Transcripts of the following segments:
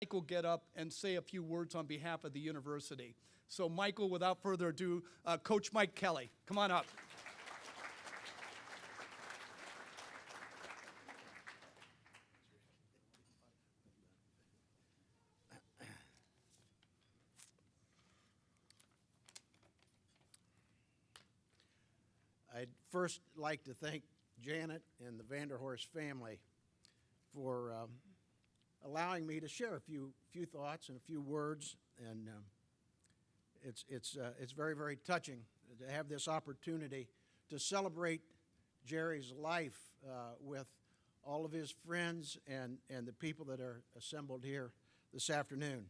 Michael get up and say a few words on behalf of the university. So, Michael, without further ado, Coach Mike Kelly, come on up. I'd first like to thank Janet and the Vanderhorst family for allowing me to share a few thoughts and a few words, and it's very, very touching to have this opportunity to celebrate Jerry's life with all of his friends and the people that are assembled here this afternoon.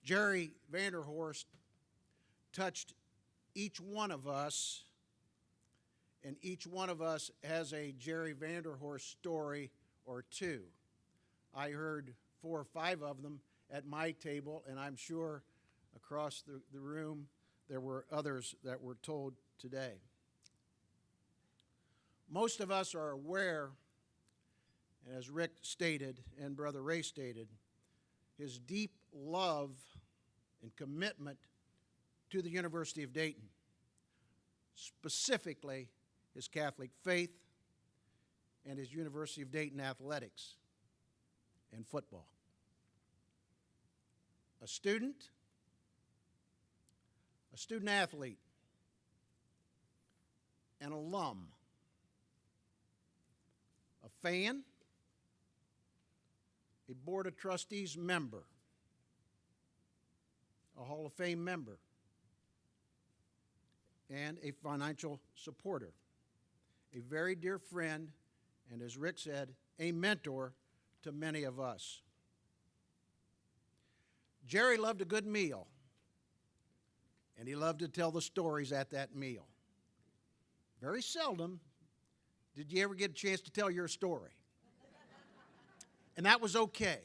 Jerry Vanderhorst touched each one of us, and each one of us has a Jerry Vanderhorst story or two. I heard 4 or 5 of them at my table, and I'm sure across the room there were others that were told today. Most of us are aware, as Rick stated and Brother Ray stated, his deep love and commitment to the University of Dayton, specifically his Catholic faith and his University of Dayton athletics and football. A student athlete, an alum, a fan, a Board of Trustees member, a Hall of Fame member, and a financial supporter. A very dear friend, and as Rick said, a mentor to many of us. Jerry loved a good meal, and he loved to tell the stories at that meal. Very seldom did you ever get a chance to tell your story. And that was okay.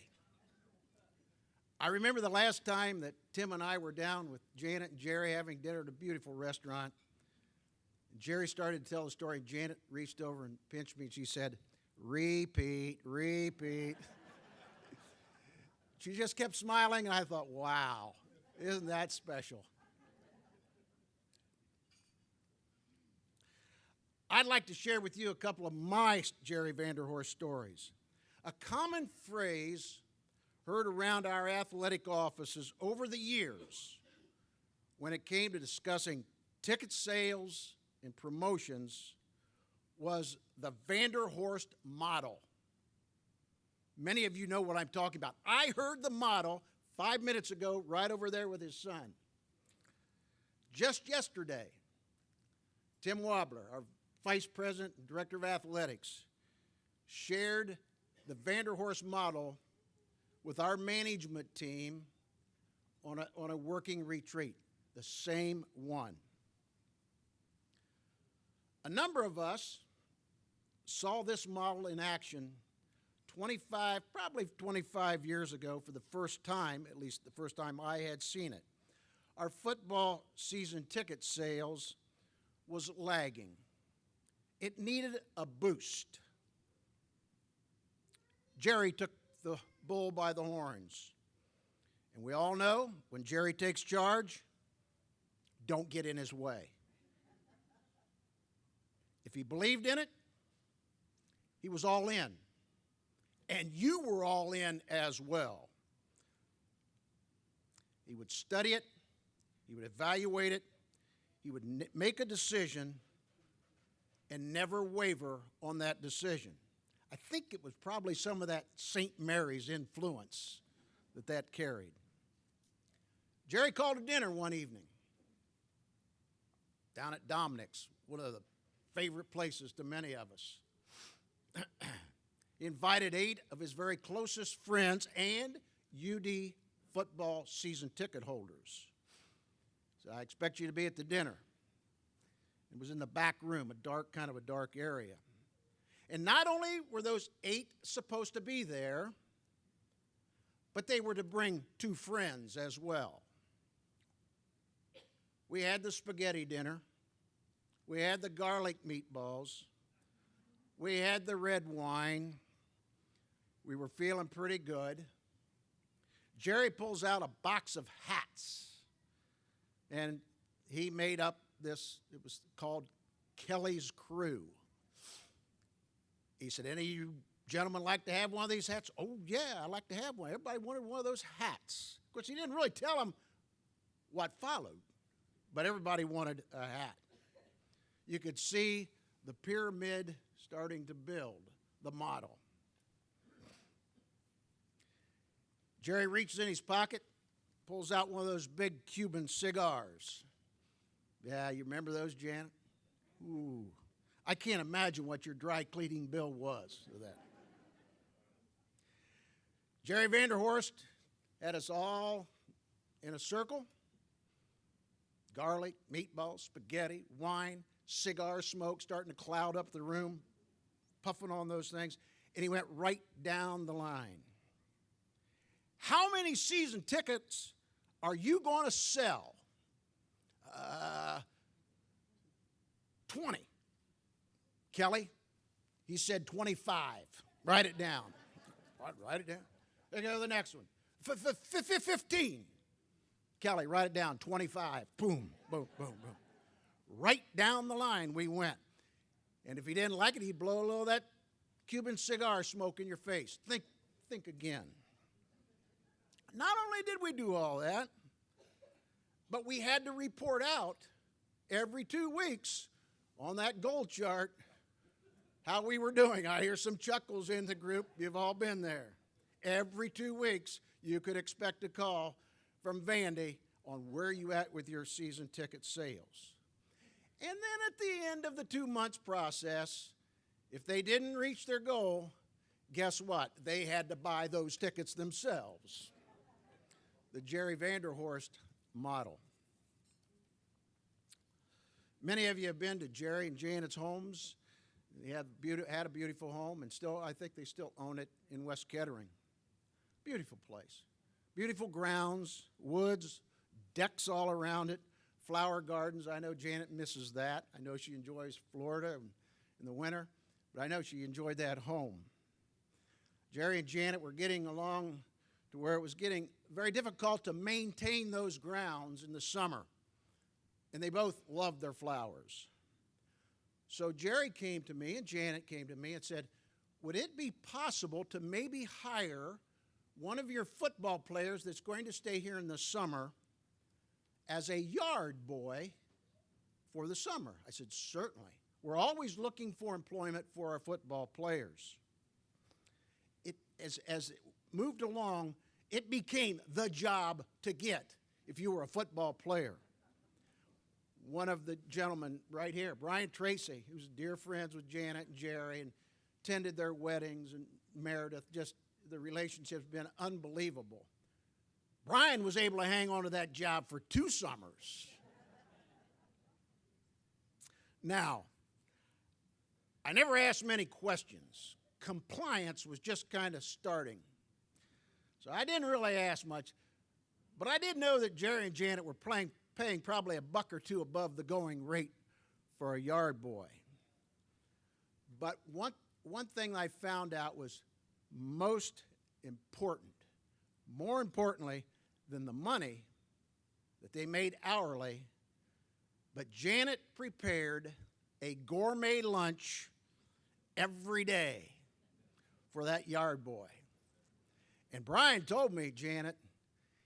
I remember the last time that Tim and I were down with Janet and Jerry having dinner at a beautiful restaurant. Jerry started to tell the story. Janet reached over and pinched me, and she said, "Repeat, repeat." She just kept smiling, and I thought, wow, isn't that special? I'd like to share with you a couple of my Jerry Vanderhorst stories. A common phrase heard around our athletic offices over the years when it came to discussing ticket sales and promotions was the Vanderhorst model. Many of you know what I'm talking about. I heard the model 5 minutes ago right over there with his son. Just yesterday, Tim Wobbler, our Vice President and Director of Athletics, shared the Vanderhorst model with our management team on a working retreat, the same one. A number of us saw this model in action probably 25 years ago for the first time, at least the first time I had seen it. Our football season ticket sales was lagging. It needed a boost. Jerry took the bull by the horns. And we all know when Jerry takes charge, don't get in his way. If he believed in it, he was all in. And you were all in as well. He would study it, he would evaluate it, he would make a decision and never waver on that decision. I think it was probably some of that St. Mary's influence that carried. Jerry called a dinner one evening down at Dominic's, one of the favorite places to many of us. He invited 8 of his very closest friends and UD football season ticket holders. So I expect you to be at the dinner. It was in the back room, kind of a dark area. And not only were those 8 supposed to be there, but they were to bring 2 friends as well. We had the spaghetti dinner. We had the garlic meatballs. We had the red wine. We were feeling pretty good. Jerry pulls out a box of hats, and he made up this, it was called Kelly's Crew. He said, any of you gentlemen like to have one of these hats? Oh, yeah, I'd like to have one. Everybody wanted one of those hats. Of course, he didn't really tell them what followed, but everybody wanted a hat. You could see the pyramid starting to build, the model. Jerry reaches in his pocket, pulls out one of those big Cuban cigars. Yeah, you remember those, Janet? Ooh, I can't imagine what your dry cleaning bill was for that. Jerry Vanderhorst had us all in a circle. Garlic, meatballs, spaghetti, wine, cigar smoke starting to cloud up the room, puffing on those things, and he went right down the line. How many season tickets are you going to sell? 20. Kelly, he said 25. Write it down. Write it down. Then go to the next one. 15. Kelly, write it down. 25. Boom, boom, boom, boom. Right down the line we went. And if he didn't like it, he'd blow a little of that Cuban cigar smoke in your face. Think again. Not only did we do all that, but we had to report out every 2 weeks on that goal chart how we were doing. I hear some chuckles in the group. You've all been there. Every 2 weeks, you could expect a call from Vandy on where you at with your season ticket sales. And then at the end of the 2 months process, if they didn't reach their goal, guess what? They had to buy those tickets themselves. The Jerry Vanderhorst model. Many of you have been to Jerry and Janet's homes. They had a beautiful home, and still, I think they still own it in West Kettering. Beautiful place. Beautiful grounds, woods, decks all around it, flower gardens. I know Janet misses that. I know she enjoys Florida in the winter, but I know she enjoyed that home. Jerry and Janet were getting along to where it was getting very difficult to maintain those grounds in the summer. And they both loved their flowers. So Jerry came to me and Janet came to me and said, would it be possible to maybe hire one of your football players that's going to stay here in the summer as a yard boy for the summer? I said, certainly. We're always looking for employment for our football players. As it moved along, it became the job to get if you were a football player. One of the gentlemen right here, Brian Tracy, who's dear friends with Janet and Jerry and attended their weddings, and Meredith, just the relationship's been unbelievable. Brian was able to hang on to that job for 2 summers. Now, I never asked many questions. Compliance was just kind of starting. So I didn't really ask much, but I did know that Jerry and Janet were paying probably $1 or $2 above the going rate for a yard boy. But one thing I found out was most important, more importantly than the money that they made hourly, but Janet prepared a gourmet lunch every day for that yard boy. And Brian told me, Janet,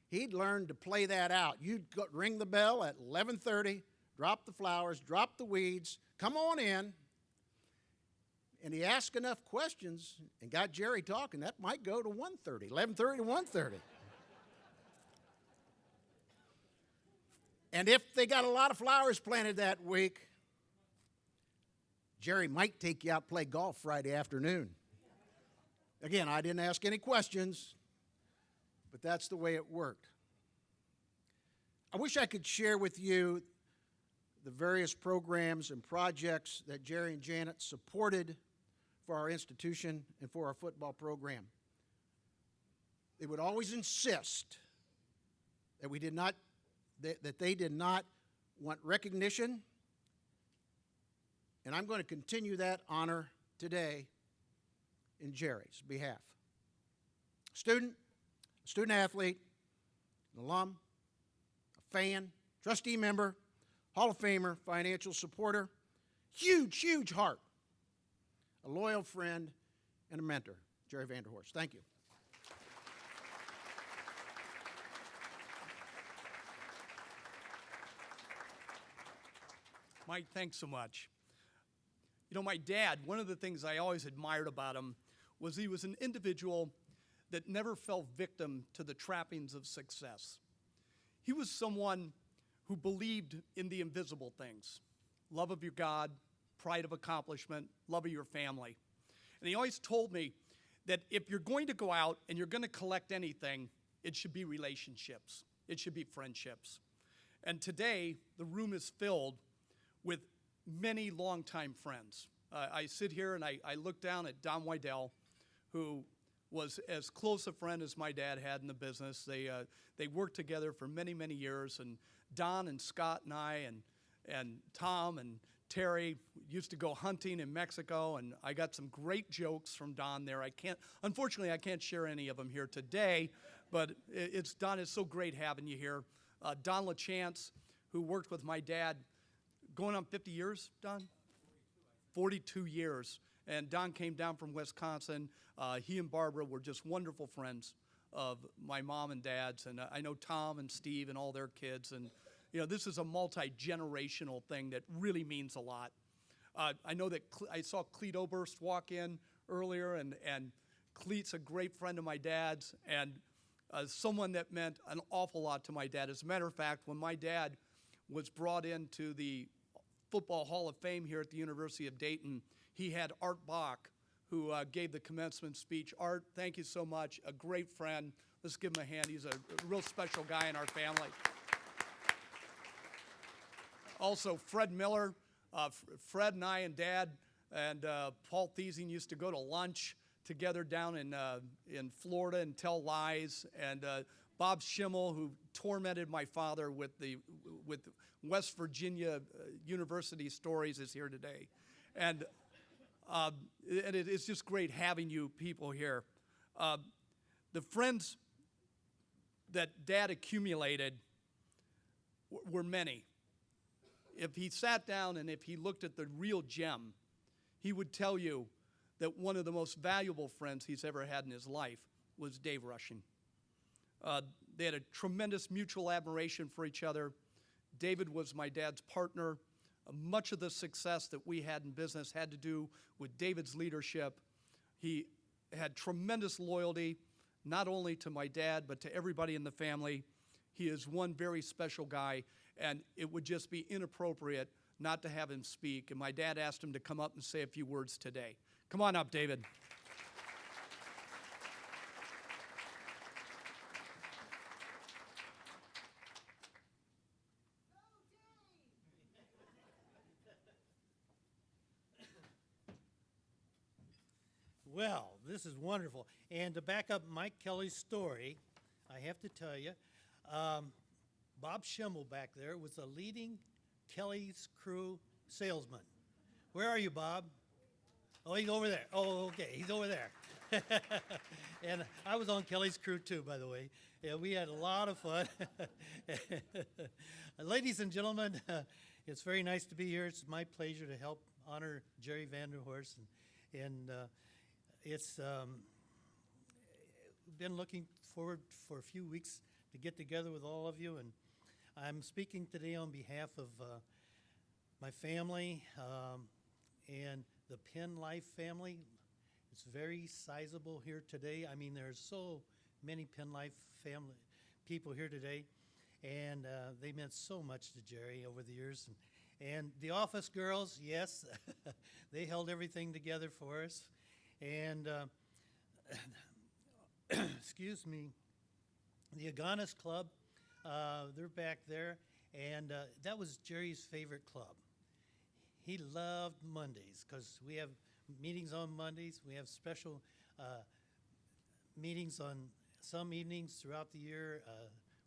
he'd learned to play that out. You'd ring the bell at 11:30, drop the flowers, drop the weeds, come on in. And he asked enough questions and got Jerry talking. That might go to 1:30, 11:30 to 1:30. And if they got a lot of flowers planted that week, Jerry might take you out to play golf Friday afternoon. Again, I didn't ask any questions, but that's the way it worked. I wish I could share with you the various programs and projects that Jerry and Janet supported for our institution and for our football program. They would always insist that they did not want recognition, and I'm going to continue that honor today in Jerry's behalf. Student, a student athlete, an alum, a fan, trustee member, Hall of Famer, financial supporter, huge, huge heart, a loyal friend, and a mentor, Jerry Vanderhorst. Thank you. Mike, thanks so much. You know, my dad, one of the things I always admired about him was he was an individual that never fell victim to the trappings of success. He was someone who believed in the invisible things: love of your God, pride of accomplishment, love of your family. And he always told me that if you're going to go out and you're going to collect anything, it should be relationships. It should be friendships. And today, the room is filled with many longtime friends. I sit here and I look down at Don Wydell, who was as close a friend as my dad had in the business. They worked together for many, many years, and Don and Scott and I and Tom and Terry used to go hunting in Mexico, and I got some great jokes from Don there. Unfortunately, I can't share any of them here today, but Don, it's so great having you here. Don LaChance, who worked with my dad going on 50 years, Don? 42 years. And Don came down from Wisconsin. He and Barbara were just wonderful friends of my mom and dad's. And I know Tom and Steve and all their kids. And, you know, this is a multi-generational thing that really means a lot. I know that I saw Cleet Oberst walk in earlier, and Cleet's a great friend of my dad's, and someone that meant an awful lot to my dad. As a matter of fact, when my dad was brought into the Football Hall of Fame here at the University of Dayton, he had Art Bach, who gave the commencement speech. Art, thank you so much. A great friend. Let's give him a hand. He's a real special guy in our family. Also, Fred Miller. Fred and I and Dad and Paul Thiesing used to go to lunch together down in Florida and tell lies. And Bob Schimmel, who tormented my father with West Virginia University stories, is here today. And it's just great having you people here. The friends that Dad accumulated were many. If he sat down and if he looked at the real gem, he would tell you that one of the most valuable friends he's ever had in his life was Dave Rushing. They had a tremendous mutual admiration for each other. David was my dad's partner. Much of the success that we had in business had to do with David's leadership. He had tremendous loyalty, not only to my dad, but to everybody in the family. He is one very special guy, and it would just be inappropriate not to have him speak. And my dad asked him to come up and say a few words today. Come on up, David. Well, this is wonderful. And to back up Mike Kelly's story, I have to tell you, Bob Schimmel back there was a leading Kelly's Crew salesman. Where are you, Bob? Oh, he's over there. Oh, okay, he's over there. And I was on Kelly's Crew too, by the way. Yeah, we had a lot of fun. Ladies and gentlemen, it's very nice to be here. It's my pleasure to help honor Jerry Vanderhorst, and it's been looking forward for a few weeks to get together with all of you, and I'm speaking today on behalf of my family and the Penn Life family. It's very sizable here today. I mean, there's so many Penn Life family people here today, and they meant so much to Jerry over the years. And the office girls, yes, they held everything together for us. And excuse me, the Aganis Club, they're back there, and that was Jerry's favorite club. He loved Mondays because we have meetings on Mondays. We have special meetings on some evenings throughout the year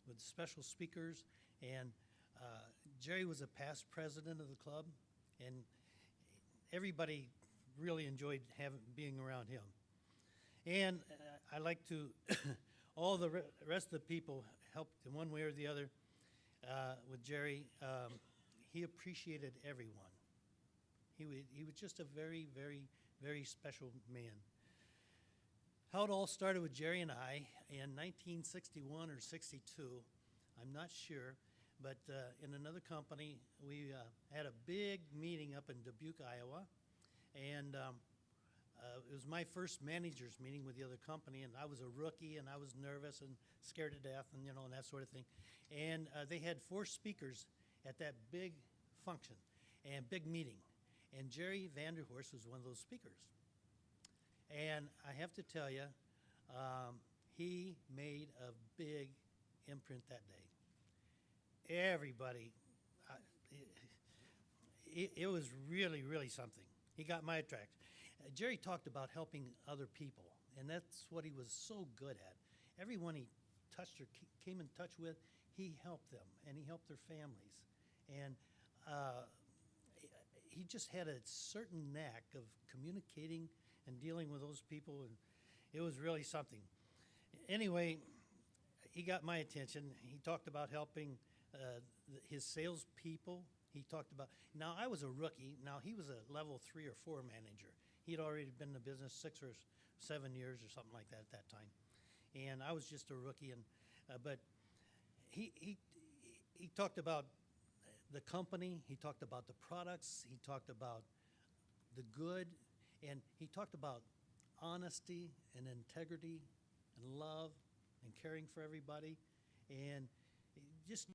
with special speakers. And Jerry was a past president of the club, and everybody really enjoyed being around him. And I'd like to all the rest of the people helped in one way or the other with Jerry. He appreciated everyone. He was just a very, very, very special man. How it all started with Jerry and I in 1961 or 62, I'm not sure, but in another company, we had a big meeting up in Dubuque, Iowa, and it was my first manager's meeting with the other company, and I was a rookie, and I was nervous and scared to death, and and that sort of thing. And they had 4 speakers at that big function and big meeting, and Jerry Vanderhorst was one of those speakers. And I have to tell you, he made a big imprint that day. Everybody, it was really, really something. He got my attraction. Jerry talked about helping other people, and that's what he was so good at. Everyone he touched or came in touch with, he helped them, and he helped their families. And he just had a certain knack of communicating and dealing with those people, and it was really something. Anyway, he got my attention. He talked about helping his salespeople. He talked about, now I was a rookie. Now he was a level 3 or 4 manager. He'd already been in the business 6 or 7 years or something like that at that time. And I was just a rookie, and but he talked about the company. He talked about the products. He talked about the good, and he talked about honesty and integrity and love and caring for everybody, and just